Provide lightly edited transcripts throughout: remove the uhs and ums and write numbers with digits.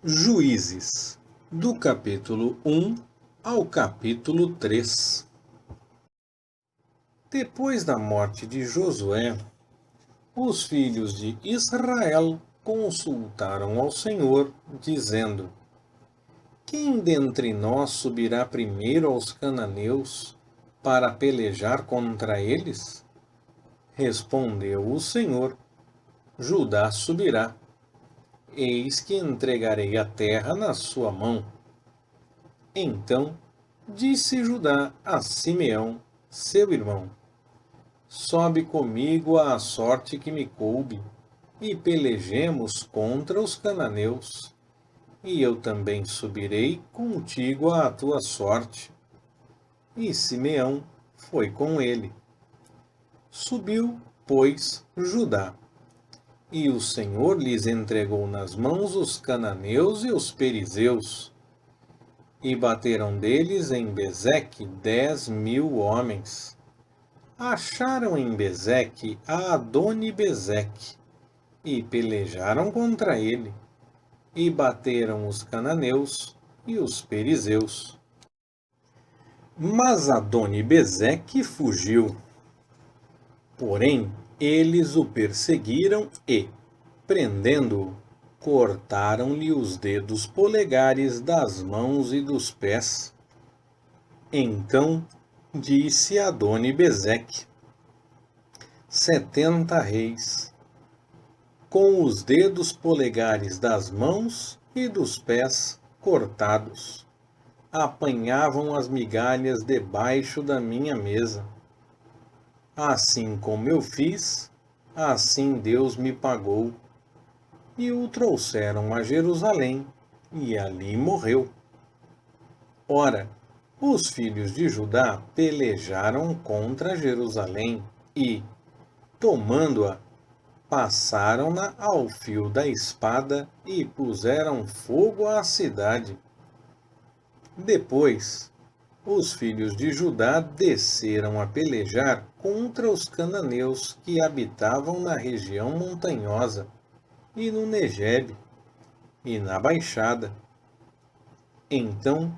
Juízes, do capítulo 1 ao capítulo 3. Depois da morte de Josué, os filhos de Israel consultaram ao Senhor, dizendo: Quem dentre nós subirá primeiro aos cananeus para pelejar contra eles? Respondeu o Senhor: Judá subirá. Eis que entregarei a terra na sua mão. Então disse Judá a Simeão, seu irmão: Sobe comigo à sorte que me coube, e pelejemos contra os cananeus. E eu também subirei contigo à tua sorte. E Simeão foi com ele. Subiu, pois, Judá. E o Senhor lhes entregou nas mãos os cananeus e os perizeus. E bateram deles em Bezeque 10.000 homens. Acharam em Bezeque a Adoni-Bezeque, e pelejaram contra ele, e bateram os cananeus e os perizeus. Mas Adoni-Bezeque fugiu. Porém, eles o perseguiram e, prendendo-o, cortaram-lhe os dedos polegares das mãos e dos pés. Então disse Adoni-Bezeque: 70 reis, com os dedos polegares das mãos e dos pés cortados, apanhavam as migalhas debaixo da minha mesa. Assim como eu fiz, assim Deus me pagou. E o trouxeram a Jerusalém, e ali morreu. Ora, os filhos de Judá pelejaram contra Jerusalém e, tomando-a, passaram-na ao fio da espada e puseram fogo à cidade. Depois, os filhos de Judá desceram a pelejar contra os cananeus que habitavam na região montanhosa, e no Negebe, e na Baixada. Então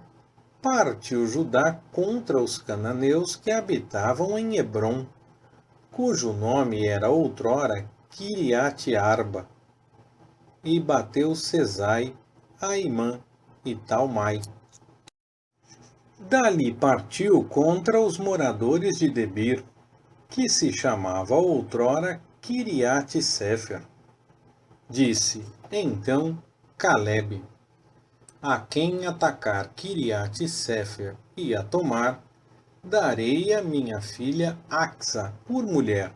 partiu Judá contra os cananeus que habitavam em Hebrom, cujo nome era outrora Quiriate-Arba, e bateu Sesai, Aimã e Talmai. Dali partiu contra os moradores de Debir, que se chamava outrora Quiriate-Sefer. Disse, então, Calebe: A quem atacar Quiriate-Sefer e a tomar, darei a minha filha Axa por mulher.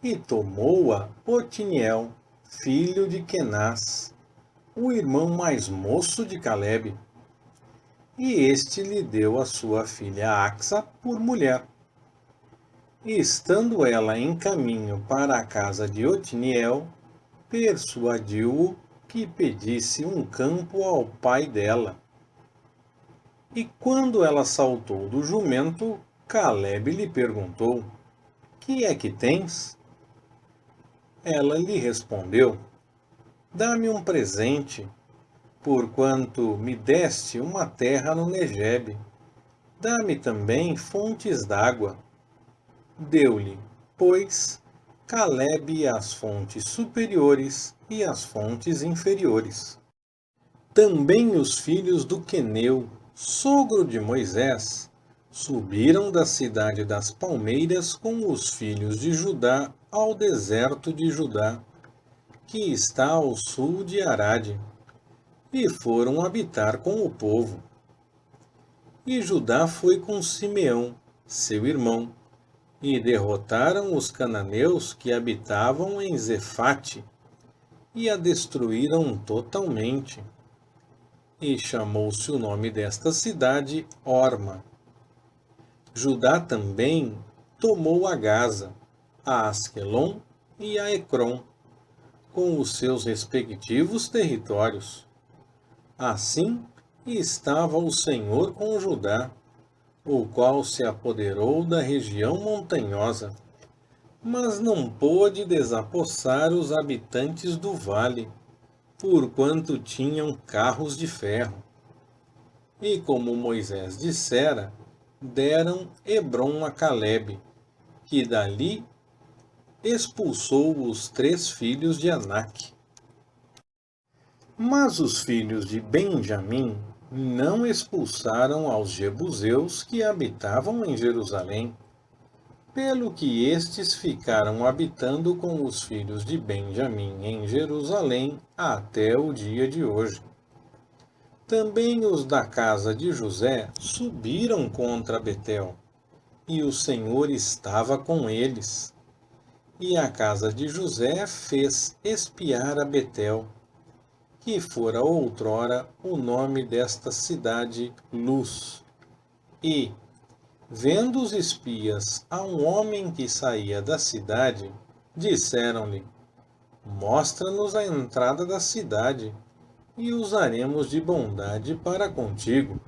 E tomou-a Otiniel, filho de Kenaz, o irmão mais moço de Calebe. E este lhe deu a sua filha Axa por mulher. E estando ela em caminho para a casa de Otiniel, persuadiu-o que pedisse um campo ao pai dela. E quando ela saltou do jumento, Calebe lhe perguntou: Que é que tens? Ela lhe respondeu: Dá-me um presente, porquanto me deste uma terra no Negebe. Dá-me também fontes d'água. Deu-lhe, pois, Calebe as fontes superiores e as fontes inferiores. Também os filhos do Queneu, sogro de Moisés, subiram da cidade das palmeiras com os filhos de Judá ao deserto de Judá, que está ao sul de Arade, e foram habitar com o povo. E Judá foi com Simeão, seu irmão, e derrotaram os cananeus que habitavam em Zefate, e a destruíram totalmente. E chamou-se o nome desta cidade Orma. Judá também tomou a Gaza, a Asquelon e a Ecrom, com os seus respectivos territórios. Assim estava o Senhor com Judá, o qual se apoderou da região montanhosa, mas não pôde desapossar os habitantes do vale, porquanto tinham carros de ferro. E como Moisés dissera, deram Hebrom a Calebe, que dali expulsou os 3 filhos de Anak. Mas os filhos de Benjamim não expulsaram aos jebuseus que habitavam em Jerusalém, pelo que estes ficaram habitando com os filhos de Benjamim em Jerusalém até o dia de hoje. Também os da casa de José subiram contra Betel, e o Senhor estava com eles. E a casa de José fez espiar a Betel, que fora outrora o nome desta cidade Luz. E, vendo os espias a um homem que saía da cidade, disseram-lhe: Mostra-nos a entrada da cidade, e usaremos de bondade para contigo.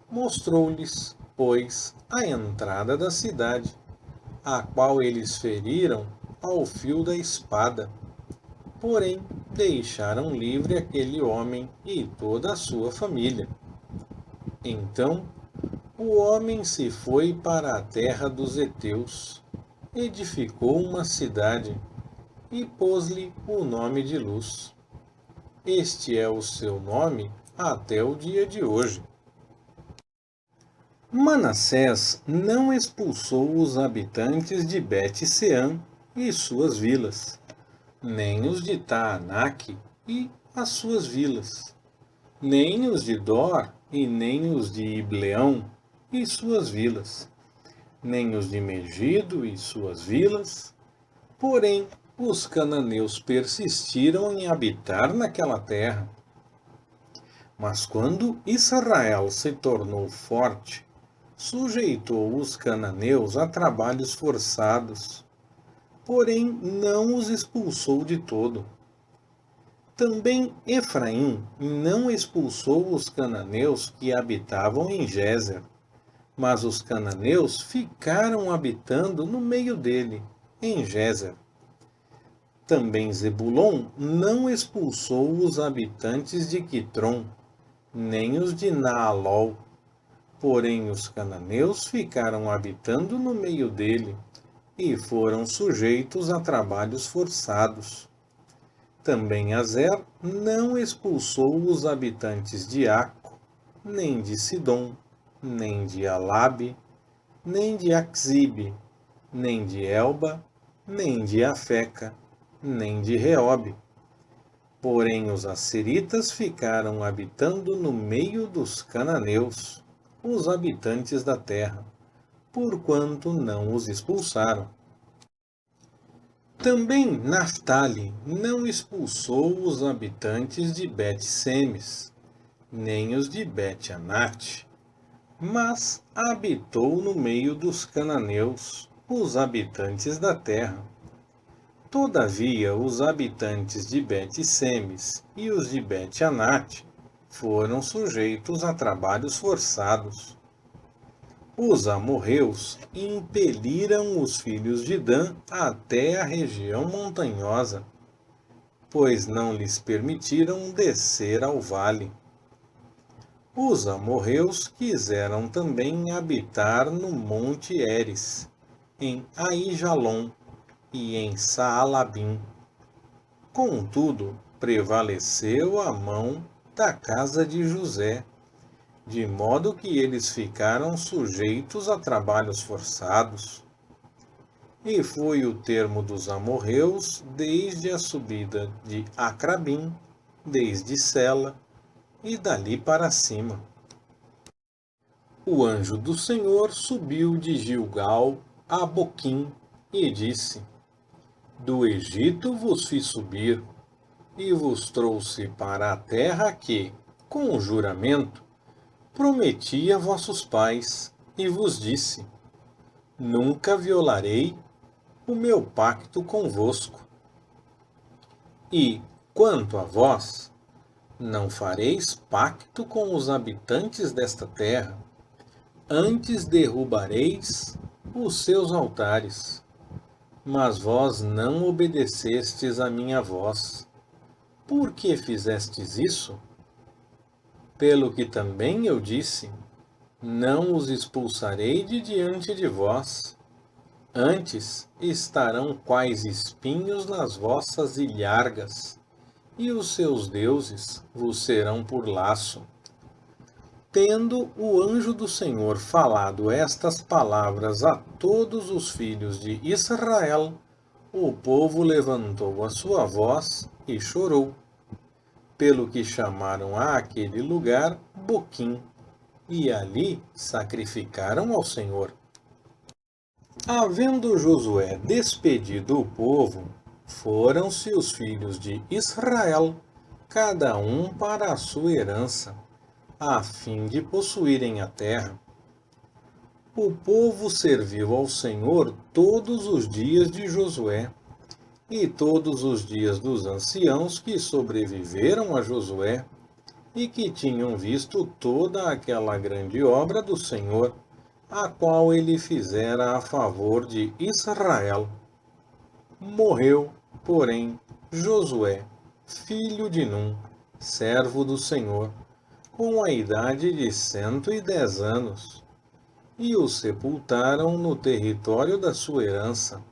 Mostrou-lhes, pois, a entrada da cidade, a qual eles feriram ao fio da espada. Porém, deixaram livre aquele homem e toda a sua família. Então, o homem se foi para a terra dos heteus, edificou uma cidade e pôs-lhe o nome de Luz. Este é o seu nome até o dia de hoje. Manassés não expulsou os habitantes de Bet-Seã e suas vilas, nem os de Taanaque e as suas vilas, nem os de Dor e nem os de Ibleão e suas vilas, nem os de Megido e suas vilas. Porém, os cananeus persistiram em habitar naquela terra. Mas quando Israel se tornou forte, sujeitou os cananeus a trabalhos forçados, porém não os expulsou de todo. Também Efraim não expulsou os cananeus que habitavam em Gézer, mas os cananeus ficaram habitando no meio dele, em Gézer. Também Zebulon não expulsou os habitantes de Quitrom, nem os de Naalol, porém os cananeus ficaram habitando no meio dele, e foram sujeitos a trabalhos forçados. Também Azer não expulsou os habitantes de Aco, nem de Sidom, nem de Alabe, nem de Axibe, nem de Elba, nem de Afeca, nem de Reobe. Porém os assiritas ficaram habitando no meio dos cananeus, os habitantes da terra, porquanto não os expulsaram. Também Naftali não expulsou os habitantes de Bet-Semes, nem os de Bet-Anate, mas habitou no meio dos cananeus, os habitantes da terra. Todavia os habitantes de Bet-Semes e os de Bet-Anate foram sujeitos a trabalhos forçados. Os amorreus impeliram os filhos de Dan até a região montanhosa, pois não lhes permitiram descer ao vale. Os amorreus quiseram também habitar no monte Eres, em Aijalon e em Saalabim. Contudo, prevaleceu a mão da casa de José, de modo que eles ficaram sujeitos a trabalhos forçados. E foi o termo dos amorreus desde a subida de Acrabim, desde Sela, e dali para cima. O anjo do Senhor subiu de Gilgal a Boquim e disse: Do Egito vos fiz subir, e vos trouxe para a terra que, com juramento, prometi a vossos pais, e vos disse: Nunca violarei o meu pacto convosco. E, quanto a vós, não fareis pacto com os habitantes desta terra, antes derrubareis os seus altares. Mas vós não obedecestes à minha voz, por que fizestes isso? Pelo que também eu disse, não os expulsarei de diante de vós. Antes estarão quais espinhos nas vossas ilhargas, e os seus deuses vos serão por laço. Tendo o anjo do Senhor falado estas palavras a todos os filhos de Israel, o povo levantou a sua voz e chorou, pelo que chamaram àquele lugar Boquim, e ali sacrificaram ao Senhor. Havendo Josué despedido o povo, foram-se os filhos de Israel, cada um para a sua herança, a fim de possuírem a terra. O povo serviu ao Senhor todos os dias de Josué, e todos os dias dos anciãos que sobreviveram a Josué, e que tinham visto toda aquela grande obra do Senhor, a qual ele fizera a favor de Israel. Morreu, porém, Josué, filho de Num, servo do Senhor, com a idade de 110 anos, e o sepultaram no território da sua herança,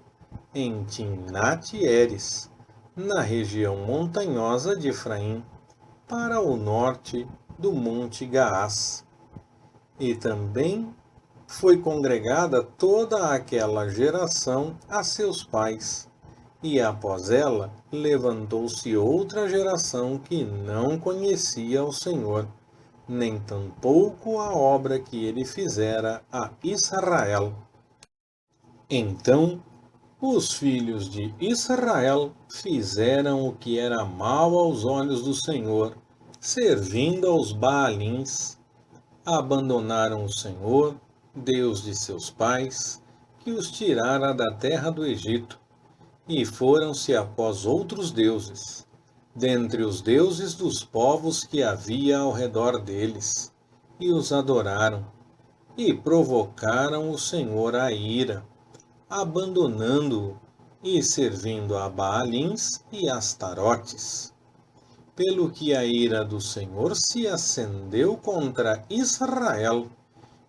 em Timnat-Heres, na região montanhosa de Efraim, para o norte do monte Gaás. E também foi congregada toda aquela geração a seus pais, e após ela levantou-se outra geração que não conhecia o Senhor, nem tampouco a obra que ele fizera a Israel. Então os filhos de Israel fizeram o que era mal aos olhos do Senhor, servindo aos Baalins. Abandonaram o Senhor, Deus de seus pais, que os tirara da terra do Egito, e foram-se após outros deuses, dentre os deuses dos povos que havia ao redor deles, e os adoraram, e provocaram o Senhor à ira, abandonando-o e servindo a Baalins e Astarotes. Pelo que a ira do Senhor se acendeu contra Israel,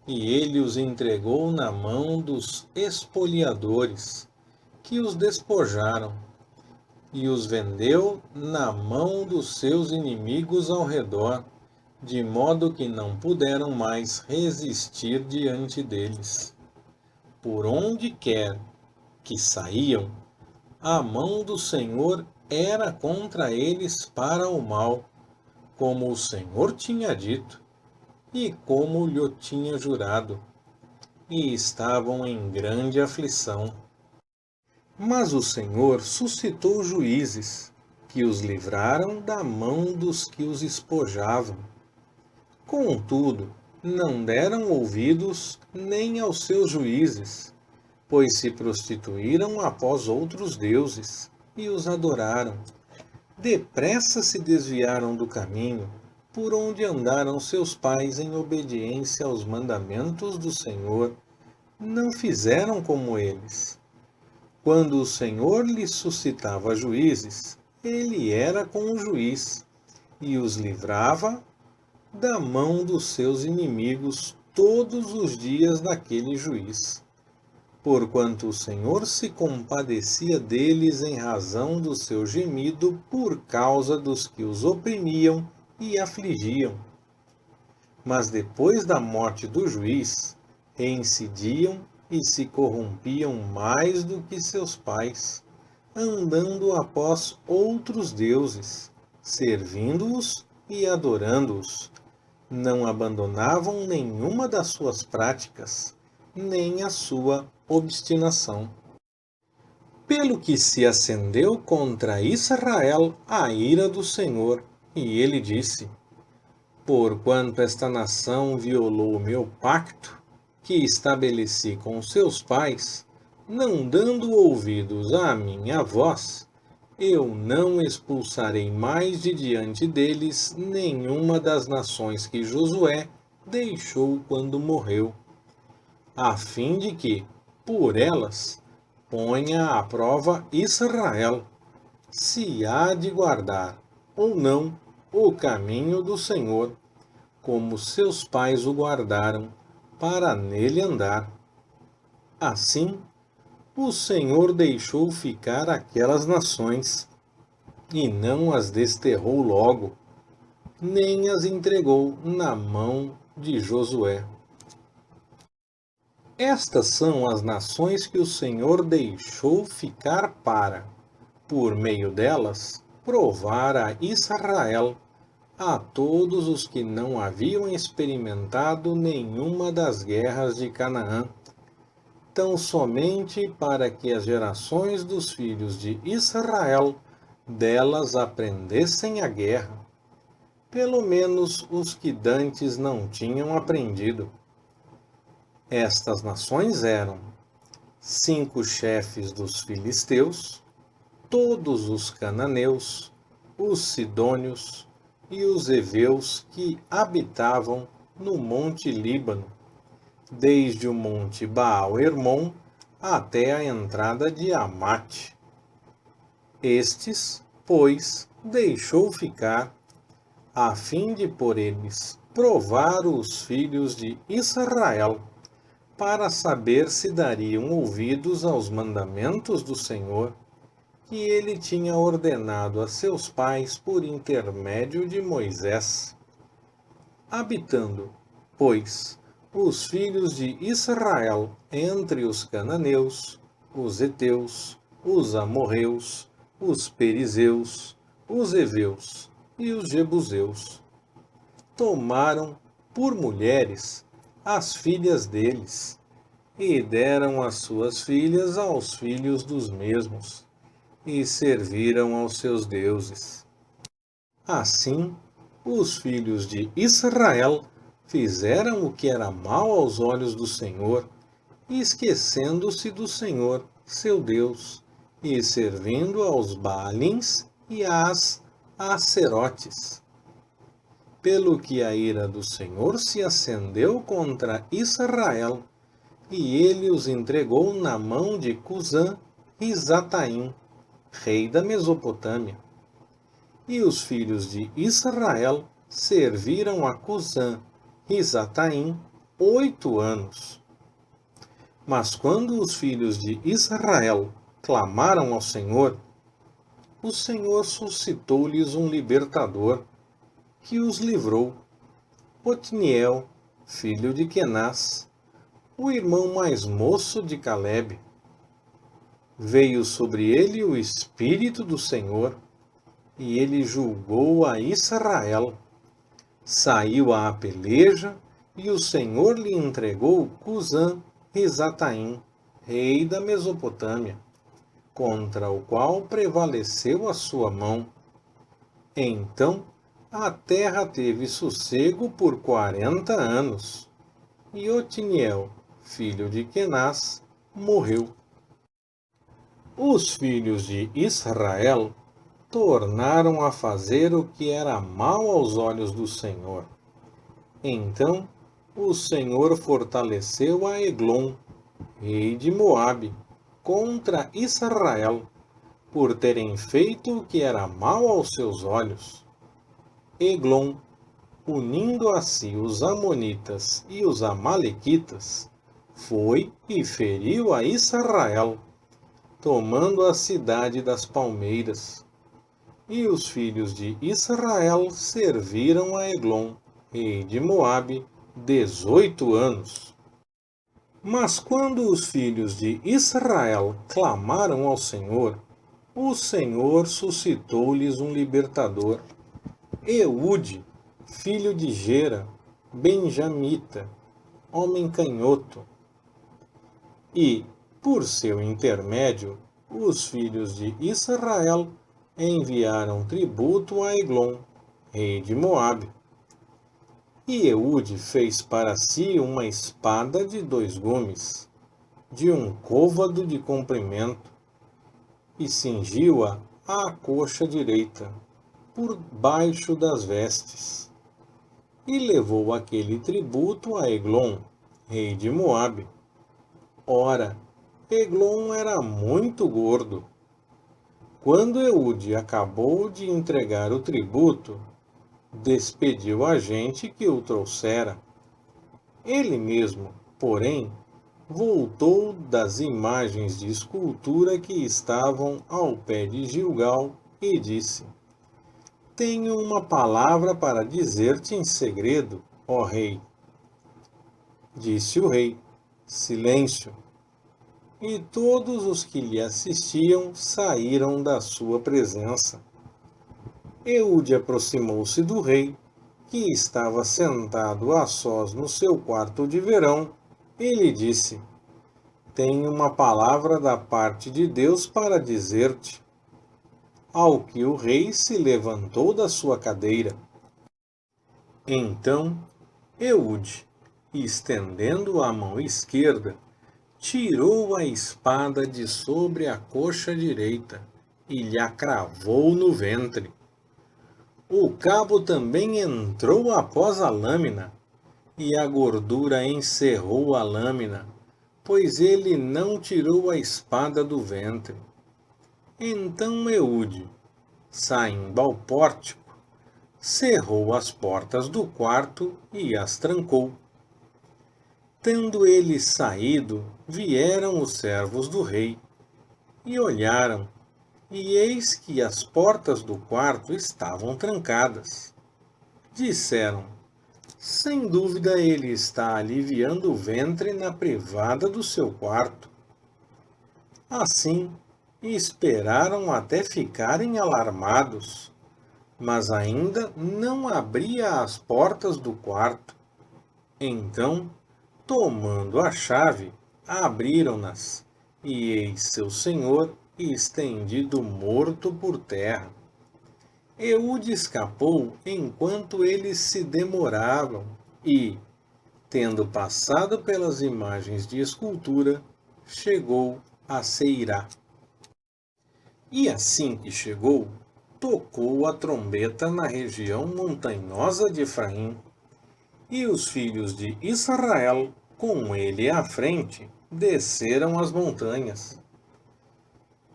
e ele os entregou na mão dos espoliadores, que os despojaram, e os vendeu na mão dos seus inimigos ao redor, de modo que não puderam mais resistir diante deles. Por onde quer que saíam, a mão do Senhor era contra eles para o mal, como o Senhor tinha dito, e como lhe tinha jurado, e estavam em grande aflição. Mas o Senhor suscitou juízes, que os livraram da mão dos que os espojavam. Contudo, não deram ouvidos nem aos seus juízes, pois se prostituíram após outros deuses, e os adoraram. Depressa se desviaram do caminho, por onde andaram seus pais em obediência aos mandamentos do Senhor, não fizeram como eles. Quando o Senhor lhes suscitava juízes, ele era com o juiz, e os livrava da mão dos seus inimigos todos os dias daquele juiz. Porquanto o Senhor se compadecia deles em razão do seu gemido por causa dos que os oprimiam e afligiam. Mas depois da morte do juiz, reincidiam e se corrompiam mais do que seus pais, andando após outros deuses, servindo-os e adorando-os. Não abandonavam nenhuma das suas práticas, nem a sua obstinação. Pelo que se acendeu contra Israel a ira do Senhor, e ele disse: Porquanto esta nação violou o meu pacto, que estabeleci com seus pais, não dando ouvidos à minha voz, eu não expulsarei mais de diante deles nenhuma das nações que Josué deixou quando morreu, a fim de que, por elas, ponha à prova Israel, se há de guardar ou não o caminho do Senhor, como seus pais o guardaram, para nele andar. Assim, o Senhor deixou ficar aquelas nações, e não as desterrou logo, nem as entregou na mão de Josué. Estas são as nações que o Senhor deixou ficar para, por meio delas, provar a Israel, a todos os que não haviam experimentado nenhuma das guerras de Canaã, tão somente para que as gerações dos filhos de Israel delas aprendessem a guerra, pelo menos os que dantes não tinham aprendido. Estas nações eram 5 chefes dos filisteus, todos os cananeus, os sidônios e os heveus que habitavam no monte Líbano, desde o monte Baal-Hermon até a entrada de Amate. Estes, pois, deixou ficar, a fim de por eles provar os filhos de Israel, para saber se dariam ouvidos aos mandamentos do Senhor, que ele tinha ordenado a seus pais por intermédio de Moisés. Habitando, pois, os filhos de Israel entre os cananeus, os heteus, os amorreus, os perizeus, os heveus e os jebuseus, tomaram por mulheres as filhas deles, e deram as suas filhas aos filhos dos mesmos, e serviram aos seus deuses. Assim, os filhos de Israel fizeram o que era mal aos olhos do Senhor, esquecendo-se do Senhor, seu Deus, e servindo aos Baalins e às Acerotes. Pelo que a ira do Senhor se acendeu contra Israel, e ele os entregou na mão de Cusã-Risataim, rei da Mesopotâmia. E os filhos de Israel serviram a Cusã-Risataim 8 anos. Mas quando os filhos de Israel clamaram ao Senhor, o Senhor suscitou-lhes um libertador, que os livrou, Otniel, filho de Quenaz, o irmão mais moço de Calebe. Veio sobre ele o Espírito do Senhor, e ele julgou a Israel. Saiu à peleja, e o Senhor lhe entregou Cusã-Risataim, rei da Mesopotâmia, contra o qual prevaleceu a sua mão. Então a terra teve sossego por 40 anos, e Otniel, filho de Quenaz, morreu. Os filhos de Israel tornaram a fazer o que era mal aos olhos do Senhor. Então o Senhor fortaleceu a Eglon, rei de Moabe, contra Israel, por terem feito o que era mal aos seus olhos. Eglon, unindo a si os amonitas e os amalequitas, foi e feriu a Israel, tomando a cidade das palmeiras. E os filhos de Israel serviram a Eglon, rei de Moabe, 18 anos. Mas quando os filhos de Israel clamaram ao Senhor, o Senhor suscitou-lhes um libertador, Eude, filho de Gera, benjamita, homem canhoto. E, por seu intermédio, os filhos de Israel enviaram tributo a Eglon, rei de Moabe. E Eude fez para si uma espada de 2 gumes, de 1 côvado de comprimento, e cingiu-a à coxa direita, por baixo das vestes, e levou aquele tributo a Eglon, rei de Moabe. Ora, Eglon era muito gordo. quando Eude acabou de entregar o tributo, despediu a gente que o trouxera. Ele mesmo, porém, voltou das imagens de escultura que estavam ao pé de Gilgal e disse: Tenho uma palavra para dizer-te em segredo, ó rei. Disse o rei: Silêncio. E todos os que lhe assistiam saíram da sua presença. Eude aproximou-se do rei, que estava sentado a sós no seu quarto de verão, e lhe disse: Tenho uma palavra da parte de Deus para dizer-te. Ao que o rei se levantou da sua cadeira. Então Eude, estendendo a mão esquerda, tirou a espada de sobre a coxa direita e lhe a cravou no ventre. O cabo também entrou após a lâmina, e a gordura encerrou a lâmina, pois ele não tirou a espada do ventre. Então Eude, saindo ao pórtico, cerrou as portas do quarto e as trancou. Tendo ele saído, vieram os servos do rei, e olharam, e eis que as portas do quarto estavam trancadas. Disseram: Sem dúvida ele está aliviando o ventre na privada do seu quarto. Assim, esperaram até ficarem alarmados, mas ainda não abria as portas do quarto. Então, tomando a chave, abriram-nas, e eis seu senhor estendido morto por terra. Eude escapou enquanto eles se demoravam e, tendo passado pelas imagens de escultura, chegou a Seirá. E assim que chegou, tocou a trombeta na região montanhosa de Efraim, e os filhos de Israel, com ele à frente, desceram as montanhas.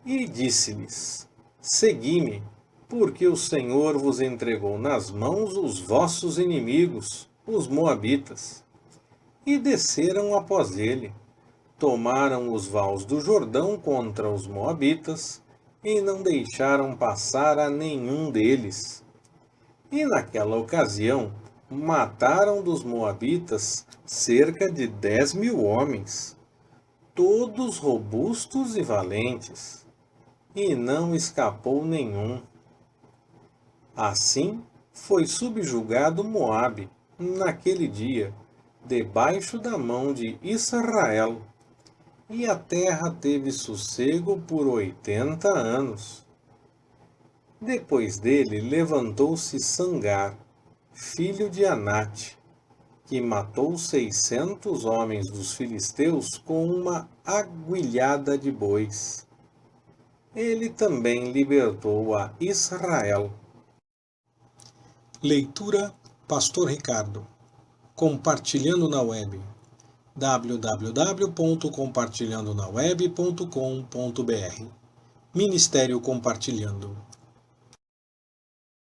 E disse-lhes: Segui-me, porque o Senhor vos entregou nas mãos os vossos inimigos, os moabitas. E desceram após ele, tomaram os vales do Jordão contra os moabitas, e não deixaram passar a nenhum deles. E naquela ocasião, mataram dos moabitas cerca de 10.000 homens, todos robustos e valentes, e não escapou nenhum. Assim foi subjugado Moabe naquele dia, debaixo da mão de Israel, e a terra teve sossego por 80 anos. Depois dele levantou-se Sangar, filho de Anate, que matou 600 homens dos filisteus com uma aguilhada de bois. Ele também libertou a Israel. Leitura Pastor Ricardo. Compartilhando na web. www.compartilhandonaweb.com.br Ministério Compartilhando.